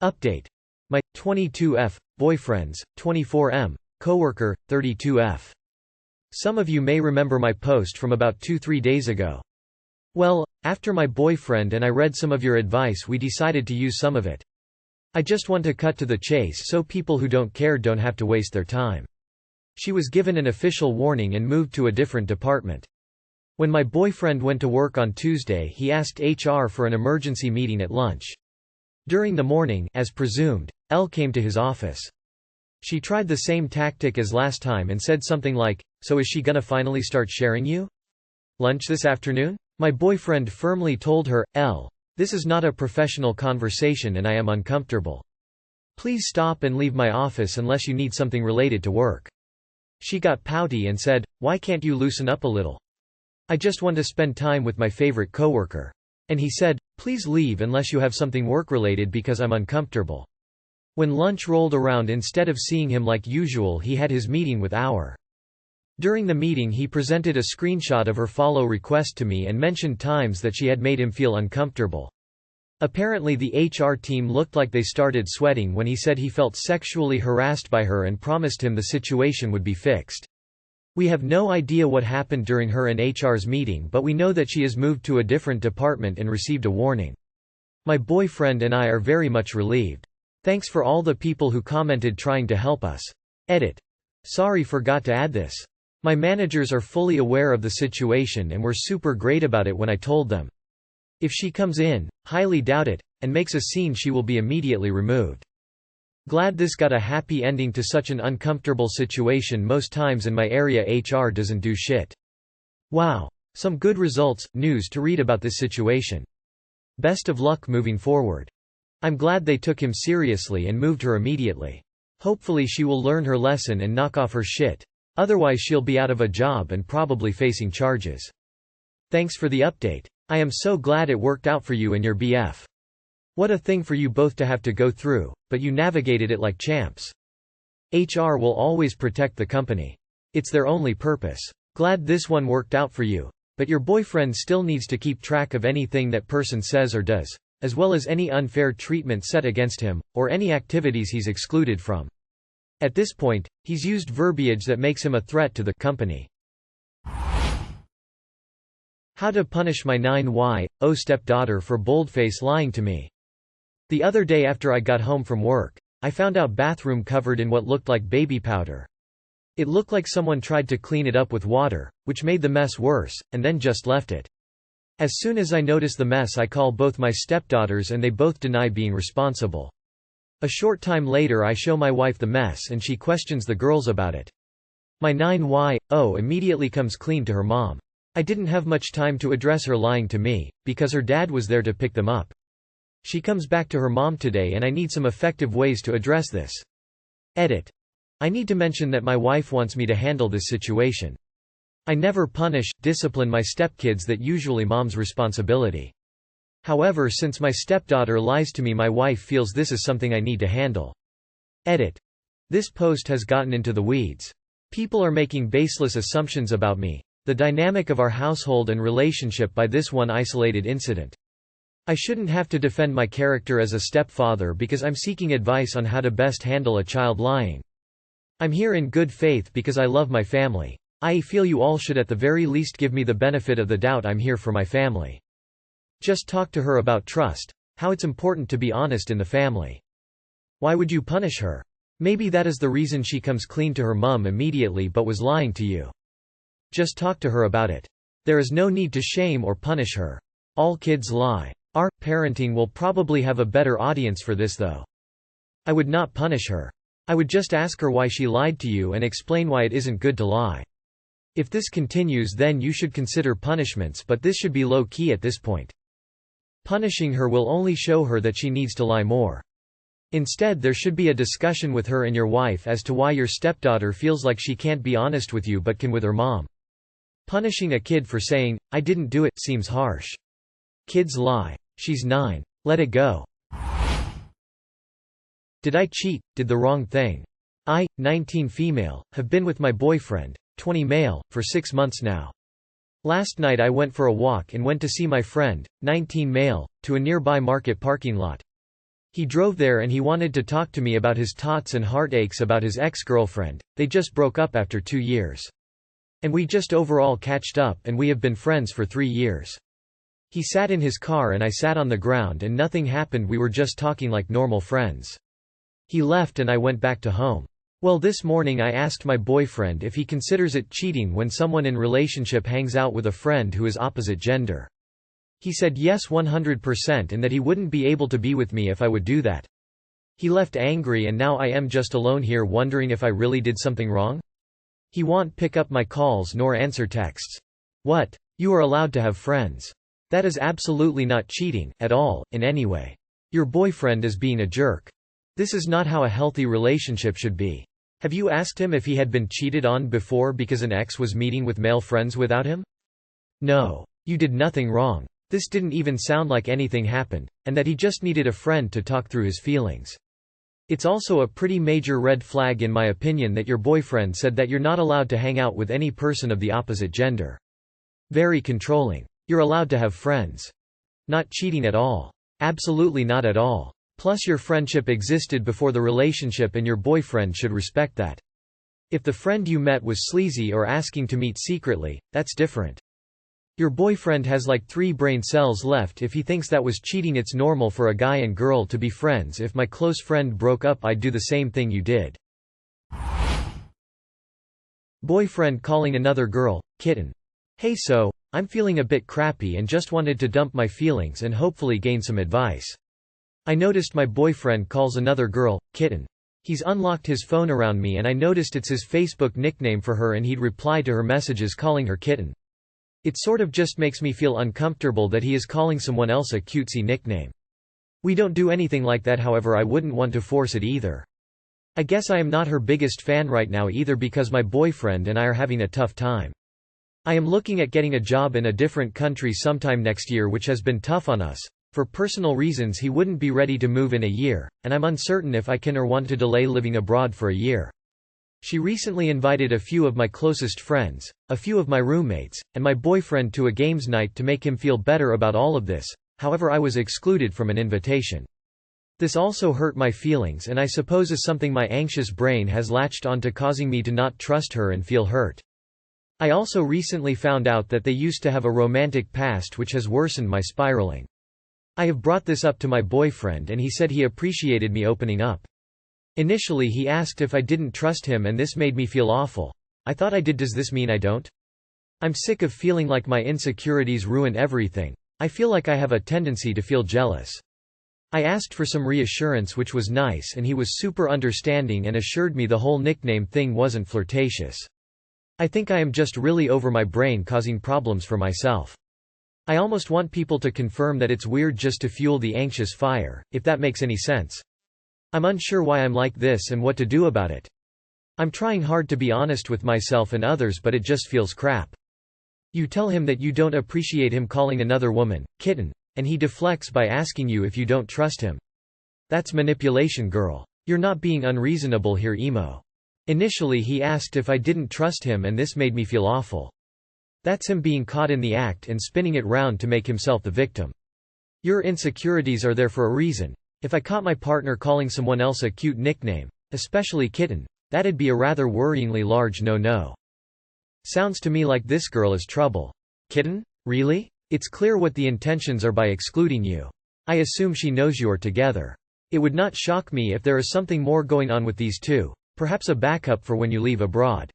Update. My 22F boyfriends, 24M coworker, 32F. Some of you may remember my post from about 2-3 days ago. Well, after my boyfriend and I read some of your advice, we decided to use some of it. I just want to cut to the chase so people who don't care don't have to waste their time. She was given an official warning and moved to a different department. When my boyfriend went to work on Tuesday, he asked HR for an emergency meeting at lunch. During the morning, as presumed, Elle came to his office. She tried the same tactic as last time and said something like, "So is she gonna finally start sharing you? Lunch this afternoon?" My boyfriend firmly told her, "Elle, this is not a professional conversation and I am uncomfortable. Please stop and leave my office unless you need something related to work." She got pouty and said, "Why can't you loosen up a little? I just want to spend time with my favorite coworker." And he said, "Please leave unless you have something work-related because I'm uncomfortable." When lunch rolled around, instead of seeing him like usual, he had his meeting with our. During the meeting he presented a screenshot of her follow request to me and mentioned times that she had made him feel uncomfortable. Apparently the HR team looked like they started sweating when he said he felt sexually harassed by her and promised him the situation would be fixed. We have no idea what happened during her and HR's meeting, but we know that she has moved to a different department and received a warning. My boyfriend and I are very much relieved. Thanks for all the people who commented trying to help us. Edit. Sorry, forgot to add this. My managers are fully aware of the situation and were super great about it when I told them. If she comes in, highly doubt it, and makes a scene, she will be immediately removed. Glad this got a happy ending to such an uncomfortable situation. Most times in my area HR doesn't do shit. Wow. Some good news to read about this situation. Best of luck moving forward. I'm glad they took him seriously and moved her immediately. Hopefully she will learn her lesson and knock off her shit. Otherwise she'll be out of a job and probably facing charges. Thanks for the update. I am so glad it worked out for you and your BF. What a thing for you both to have to go through, but you navigated it like champs. HR will always protect the company. It's their only purpose. Glad this one worked out for you, but your boyfriend still needs to keep track of anything that person says or does, as well as any unfair treatment set against him, or any activities he's excluded from. At this point, he's used verbiage that makes him a threat to the company. How to punish my 9Y0 stepdaughter for boldface lying to me. The other day after I got home from work, I found out bathroom covered in what looked like baby powder. It looked like someone tried to clean it up with water, which made the mess worse, and then just left it. As soon as I notice the mess, I call both my stepdaughters and they both deny being responsible. A short time later I show my wife the mess and she questions the girls about it. My 9Y0 immediately comes clean to her mom. I didn't have much time to address her lying to me, because her dad was there to pick them up. She comes back to her mom today and I need some effective ways to address this. Edit. I need to mention that my wife wants me to handle this situation. I never discipline my stepkids, that usually mom's responsibility. However, since my stepdaughter lies to me, my wife feels this is something I need to handle. Edit. This post has gotten into the weeds. People are making baseless assumptions about me, the dynamic of our household and relationship by this one isolated incident. I shouldn't have to defend my character as a stepfather because I'm seeking advice on how to best handle a child lying. I'm here in good faith because I love my family. I feel you all should at the very least give me the benefit of the doubt. I'm here for my family. Just talk to her about trust, how it's important to be honest in the family. Why would you punish her? Maybe that is the reason she comes clean to her mom immediately but was lying to you. Just talk to her about it. There is no need to shame or punish her. All kids lie. Our parenting will probably have a better audience for this though. I would not punish her. I would just ask her why she lied to you and explain why it isn't good to lie. If this continues, then you should consider punishments, but this should be low-key at this point. Punishing her will only show her that she needs to lie more. Instead, there should be a discussion with her and your wife as to why your stepdaughter feels like she can't be honest with you but can with her mom. Punishing a kid for saying, "I didn't do it," seems harsh. Kids lie. She's 9. Let it go. Did I cheat, did the wrong thing? I, 19 female, have been with my boyfriend, 20 male, for 6 months now. Last night I went for a walk and went to see my friend, 19 male, to a nearby market parking lot. He drove there and he wanted to talk to me about his tots and heartaches about his ex-girlfriend. They just broke up after 2 years. And we just overall catched up and we have been friends for 3 years. He sat in his car and I sat on the ground and nothing happened, we were just talking like normal friends. He left and I went back to home. Well, this morning I asked my boyfriend if he considers it cheating when someone in relationship hangs out with a friend who is opposite gender. He said yes 100% and that he wouldn't be able to be with me if I would do that. He left angry and now I am just alone here wondering if I really did something wrong. He won't pick up my calls nor answer texts. What? You are allowed to have friends. That is absolutely not cheating, at all, in any way. Your boyfriend is being a jerk. This is not how a healthy relationship should be. Have you asked him if he had been cheated on before because an ex was meeting with male friends without him? No. You did nothing wrong. This didn't even sound like anything happened, and that he just needed a friend to talk through his feelings. It's also a pretty major red flag in my opinion that your boyfriend said that you're not allowed to hang out with any person of the opposite gender. Very controlling. You're allowed to have friends. Not cheating at all. Absolutely not at all. Plus your friendship existed before the relationship and your boyfriend should respect that. If the friend you met was sleazy or asking to meet secretly, that's different. Your boyfriend has like 3 brain cells left if he thinks that was cheating. It's normal for a guy and girl to be friends. If my close friend broke up I'd do the same thing you did. Boyfriend calling another girl, kitten. Hey, so, I'm feeling a bit crappy and just wanted to dump my feelings and hopefully gain some advice. I noticed my boyfriend calls another girl, kitten. He's unlocked his phone around me and I noticed it's his Facebook nickname for her and he'd reply to her messages calling her kitten. It sort of just makes me feel uncomfortable that he is calling someone else a cutesy nickname. We don't do anything like that, however I wouldn't want to force it either. I guess I am not her biggest fan right now either because my boyfriend and I are having a tough time. I am looking at getting a job in a different country sometime next year, which has been tough on us. For personal reasons he wouldn't be ready to move in a year, and I'm uncertain if I can or want to delay living abroad for a year. She recently invited a few of my closest friends, a few of my roommates, and my boyfriend to a games night to make him feel better about all of this, however I was excluded from an invitation. This also hurt my feelings and I suppose is something my anxious brain has latched onto, causing me to not trust her and feel hurt. I also recently found out that they used to have a romantic past which has worsened my spiraling. I have brought this up to my boyfriend and he said he appreciated me opening up. Initially he asked if I didn't trust him and this made me feel awful. I thought I did. Does this mean I don't? I'm sick of feeling like my insecurities ruin everything. I feel like I have a tendency to feel jealous. I asked for some reassurance, which was nice, and he was super understanding and assured me the whole nickname thing wasn't flirtatious. I think I am just really over my brain causing problems for myself. I almost want people to confirm that it's weird just to fuel the anxious fire, if that makes any sense. I'm unsure why I'm like this and what to do about it. I'm trying hard to be honest with myself and others, but it just feels crap. You tell him that you don't appreciate him calling another woman kitten, and he deflects by asking you if you don't trust him. That's manipulation, girl. You're not being unreasonable here, emo. Initially he asked if I didn't trust him and this made me feel awful. That's him being caught in the act and spinning it round to make himself the victim. Your insecurities are there for a reason. If I caught my partner calling someone else a cute nickname, especially kitten, that'd be a rather worryingly large no-no. Sounds to me like this girl is trouble. Kitten? Really? It's clear what the intentions are by excluding you. I assume she knows you are together. It would not shock me if there is something more going on with these two, perhaps a backup for when you leave abroad.